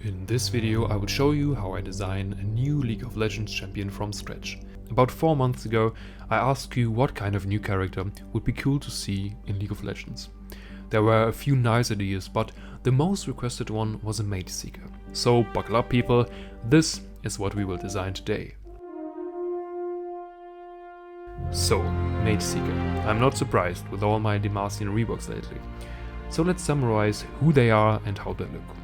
In this video I will show you how I design a new League of Legends champion from scratch. About 4 months ago I asked you what kind of new character would be cool to see in League of Legends. There were a few nice ideas, but the most requested one was a Mageseeker. So buckle up people, this is what we will design today. So, Mageseeker. I'm not surprised with all my Demacian reworks lately. So let's summarize who they are and how they look.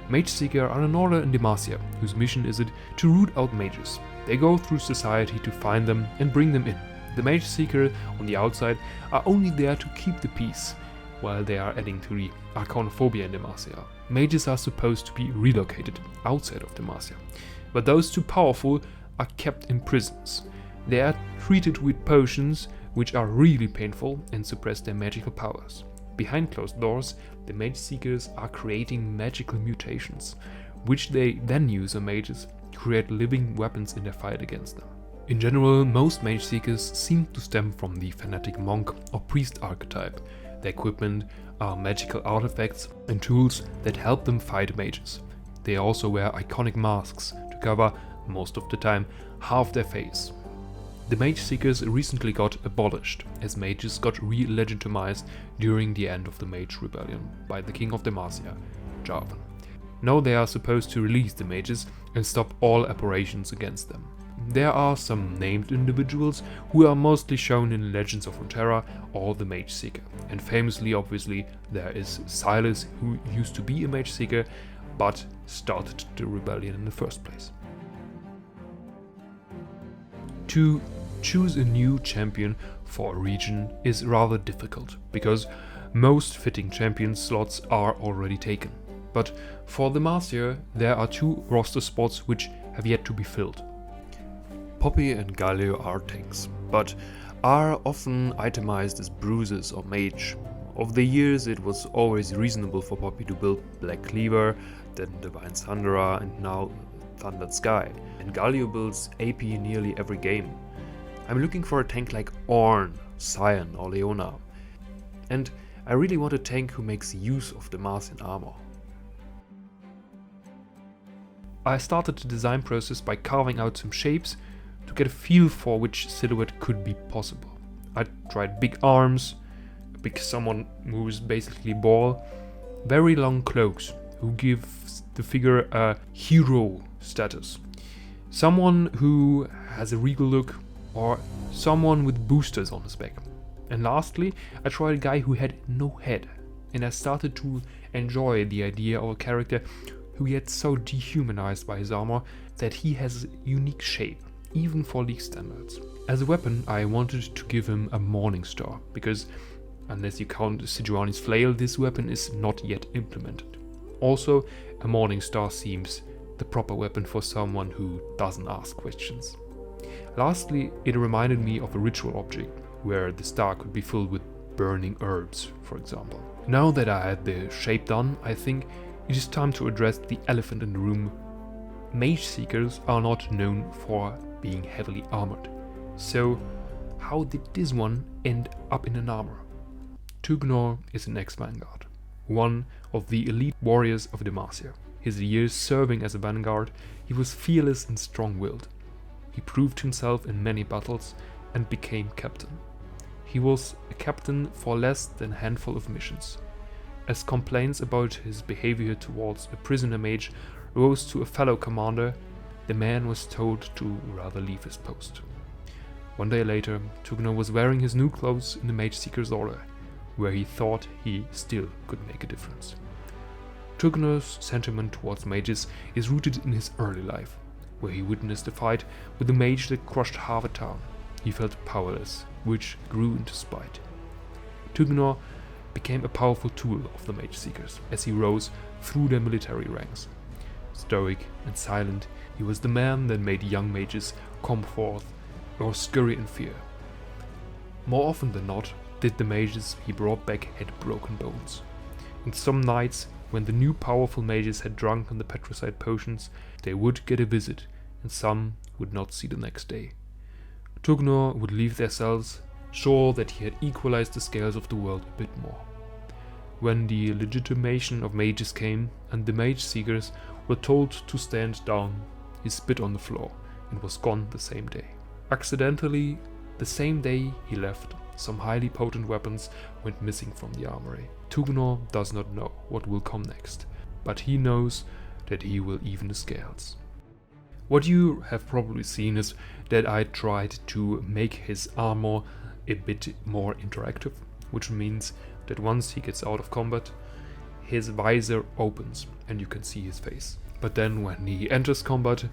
Mageseeker are an order in Demacia, whose mission is it to root out mages. They go through society to find them and bring them in. The Mageseeker on the outside are only there to keep the peace, while they are adding to the arachnophobia in Demacia. Mages are supposed to be relocated outside of Demacia, but those too powerful are kept in prisons. They are treated with potions which are really painful and suppress their magical powers. Behind closed doors, the Mageseekers are creating magical mutations, which they then use on mages to create living weapons in their fight against them. In general, most Mageseekers seem to stem from the fanatic monk or priest archetype. Their equipment are magical artifacts and tools that help them fight mages. They also wear iconic masks to cover, most of the time, half their face. The Mageseekers recently got abolished, as mages got re-legitimized during the end of the Mage Rebellion by the king of Demacia, Jarvan. Now they are supposed to release the mages and stop all operations against them. There are some named individuals who are mostly shown in Legends of Runeterra or the Mageseeker, and famously obviously there is Sylas, who used to be a Mageseeker but started the rebellion in the first place. To choose a new champion for a region is rather difficult, because most fitting champion slots are already taken. But for Demacia there are 2 roster spots which have yet to be filled. Poppy and Galio are tanks, but are often itemized as bruisers or mage. Over the years it was always reasonable for Poppy to build Black Cleaver, then Divine Thunderer and now Thundered Sky, and Galio builds AP nearly every game. I'm looking for a tank like Ornn, Sion or Leona, and I really want a tank who makes use of Demacian armor. I started the design process by carving out some shapes to get a feel for which silhouette could be possible. I tried big arms, a big someone who is basically ball, very long cloaks who gives the figure a hero status, someone who has a regal look, or someone with boosters on his back. And lastly, I tried a guy who had no head, and I started to enjoy the idea of a character who gets so dehumanized by his armor that he has a unique shape, even for League standards. As a weapon, I wanted to give him a Morning Star, because unless you count Sejuani's flail, this weapon is not yet implemented. Also, a Morning Star seems the proper weapon for someone who doesn't ask questions. Lastly, it reminded me of a ritual object, where the star could be filled with burning herbs, for example. Now that I had the shape done, I think it is time to address the elephant in the room. Mageseekers are not known for being heavily armored. So, how did this one end up in an armor? Tugnor is an ex-vanguard, one of the elite warriors of Demacia. His years serving as a vanguard, he was fearless and strong-willed. He proved himself in many battles and became captain. He was a captain for less than a handful of missions. As complaints about his behavior towards a prisoner mage rose to a fellow commander, the man was told to rather leave his post. One day later, Tugnor was wearing his new clothes in the Mageseeker's order, where he thought he still could make a difference. Tugnor's sentiment towards mages is rooted in his early life, where he witnessed a fight with a mage that crushed half a town. He felt powerless, which grew into spite. Tugnor became a powerful tool of the Mageseekers as he rose through their military ranks. Stoic and silent, he was the man that made young mages come forth or scurry in fear. More often than not, did the mages he brought back had broken bones. And some nights, when the new powerful mages had drunk on the patricide potions, they would get a visit, and some would not see the next day. Tugnor would leave their cells, sure that he had equalized the scales of the world a bit more. When the legitimation of mages came, and the Mageseekers were told to stand down, he spit on the floor and was gone the same day. Accidentally, the same day he left, some highly potent weapons went missing from the armory. Tugnor does not know what will come next, but he knows that he will even the scales. What you have probably seen is that I tried to make his armor a bit more interactive, which means that once he gets out of combat, his visor opens and you can see his face. But then when he enters combat,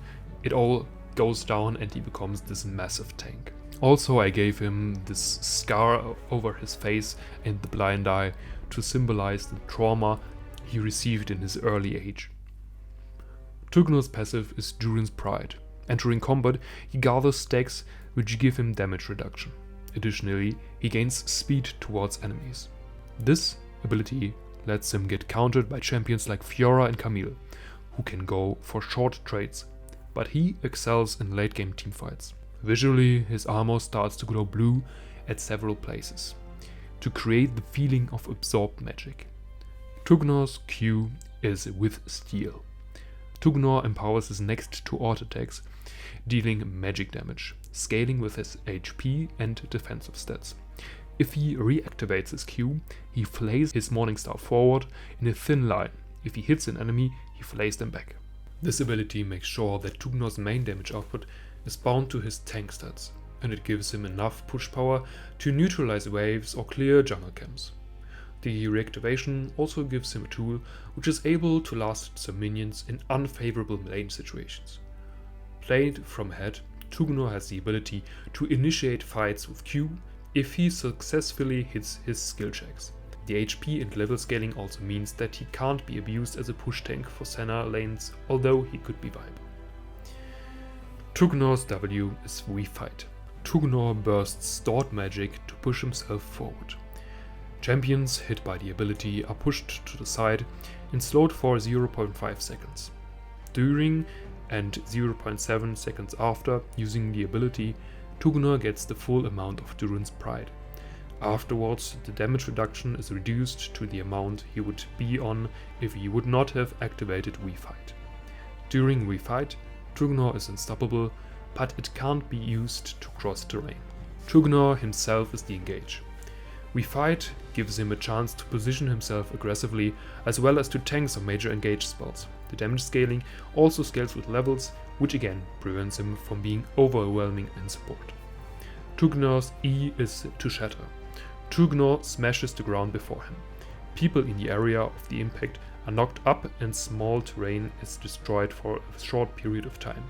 it all goes down and he becomes this massive tank. Also, I gave him this scar over his face and the blind eye to symbolize the trauma he received in his early age. Tugnor's passive is Durin's Pride. Entering combat, he gathers stacks which give him damage reduction. Additionally, he gains speed towards enemies. This ability lets him get countered by champions like Fiora and Camille, who can go for short trades, but he excels in late game teamfights. Visually, his armor starts to glow blue at several places, to create the feeling of absorbed magic. Tugnor's Q is with Steel. Tugnor empowers his next 2 auto attacks, dealing magic damage, scaling with his HP and defensive stats. If he reactivates his Q, he flays his Morningstar forward in a thin line. If he hits an enemy, he flays them back. This ability makes sure that Tugnor's main damage output is bound to his tank stats, and it gives him enough push power to neutralize waves or clear jungle camps. The reactivation also gives him a tool which is able to last some minions in unfavorable lane situations. Played from head, Tugnor has the ability to initiate fights with Q if he successfully hits his skill checks. The HP and level scaling also means that he can't be abused as a push tank for Senna lanes, although he could be viable. Tugnor's W is Refight. Tugnor bursts stored magic to push himself forward. Champions hit by the ability are pushed to the side and slowed for 0.5 seconds. During and 0.7 seconds after using the ability, Tugnor gets the full amount of Durin's Pride. Afterwards, the damage reduction is reduced to the amount he would be on if he would not have activated Refight. During Refight, Tugnor is unstoppable, but it can't be used to cross terrain. Tugnor himself is the engage. Refight gives him a chance to position himself aggressively as well as to tank some major engage spells. The damage scaling also scales with levels, which again prevents him from being overwhelming in support. Tugnor's E is to shatter. Tugnor smashes the ground before him. People in the area of the impact are knocked up and small terrain is destroyed for a short period of time.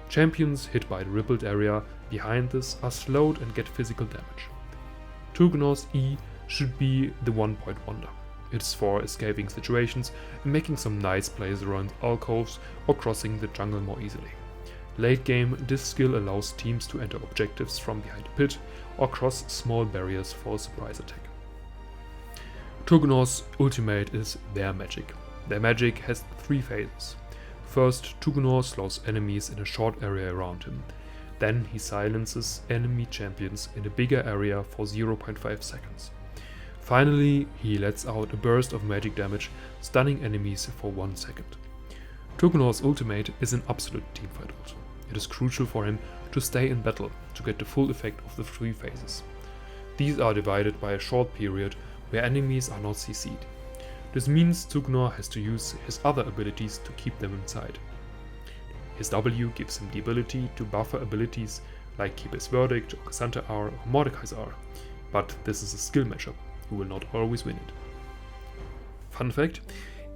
Champions hit by the rippled area behind this are slowed and get physical damage. Tugnor's E should be the one-point wonder. It's for escaping situations and making some nice plays around alcoves or crossing the jungle more easily. Late game, this skill allows teams to enter objectives from behind a pit or cross small barriers for a surprise attack. Tugnor's ultimate is Their Magic. Their Magic has 3 phases. First, Tugnor slows enemies in a short area around him. Then he silences enemy champions in a bigger area for 0.5 seconds. Finally, he lets out a burst of magic damage, stunning enemies for 1 second. Tugnor's ultimate is an absolute teamfight also. It is crucial for him to stay in battle to get the full effect of the 3 phases. These are divided by a short period where enemies are not CC'd. This means Tugnor has to use his other abilities to keep them inside. His W gives him the ability to buffer abilities like Keeper's Verdict or Cassandra R or Mordecai's R, but this is a skill matchup, you will not always win it. Fun fact,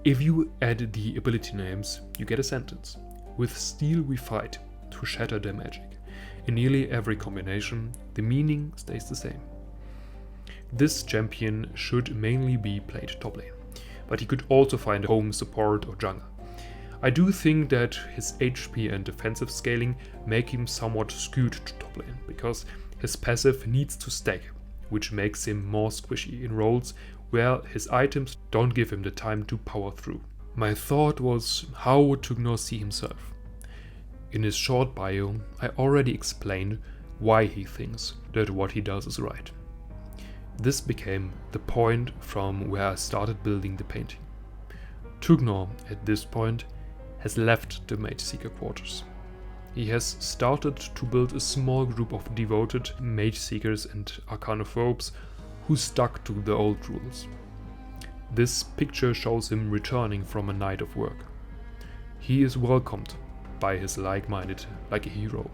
if you add the ability names, you get a sentence. With Steel we fight, to shatter their magic. In nearly every combination, the meaning stays the same. This champion should mainly be played top lane, but he could also find a home support or jungle. I do think that his HP and defensive scaling make him somewhat skewed to top lane, because his passive needs to stack, which makes him more squishy in roles where his items don't give him the time to power through. My thought was, how would Tugnor see himself? In his short bio, I already explained why he thinks that what he does is right. This became the point from where I started building the painting. Tugnor, at this point, has left the Mageseeker quarters. He has started to build a small group of devoted Mageseekers and Arcanophobes who stuck to the old rules. This picture shows him returning from a night of work. He is welcomed by his like-minded like a hero.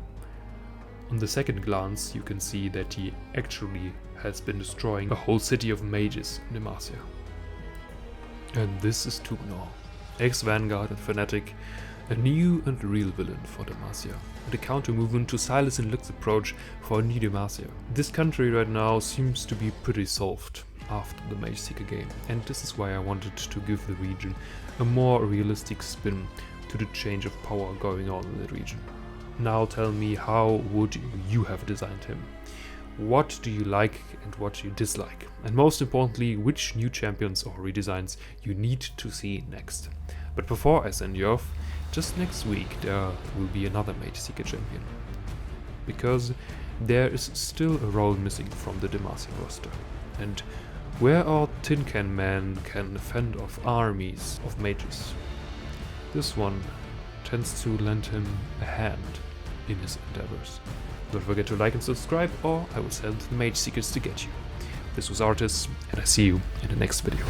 On the second glance, you can see that he actually has been destroying a whole city of mages in Demacia. And this is Tugnor, ex-Vanguard and Fanatic, a new and real villain for Demacia, and a counter-movement to Sylas and Lux approach for a new Demacia. This country right now seems to be pretty solved after the Mageseeker game, and this is why I wanted to give the region a more realistic spin to the change of power going on in the region. Now tell me, how would you have designed him? What do you like and what do you dislike? And most importantly, which new champions or redesigns you need to see next? But before I send you off, just next week there will be another Mageseeker champion. Because there is still a role missing from the Demacia roster. And where our tin can man can fend off armies of mages, this one tends to lend him a hand in his endeavors. Don't forget to like and subscribe, or I will send the Mageseekers to get you. This was Arthis, and I see you in the next video.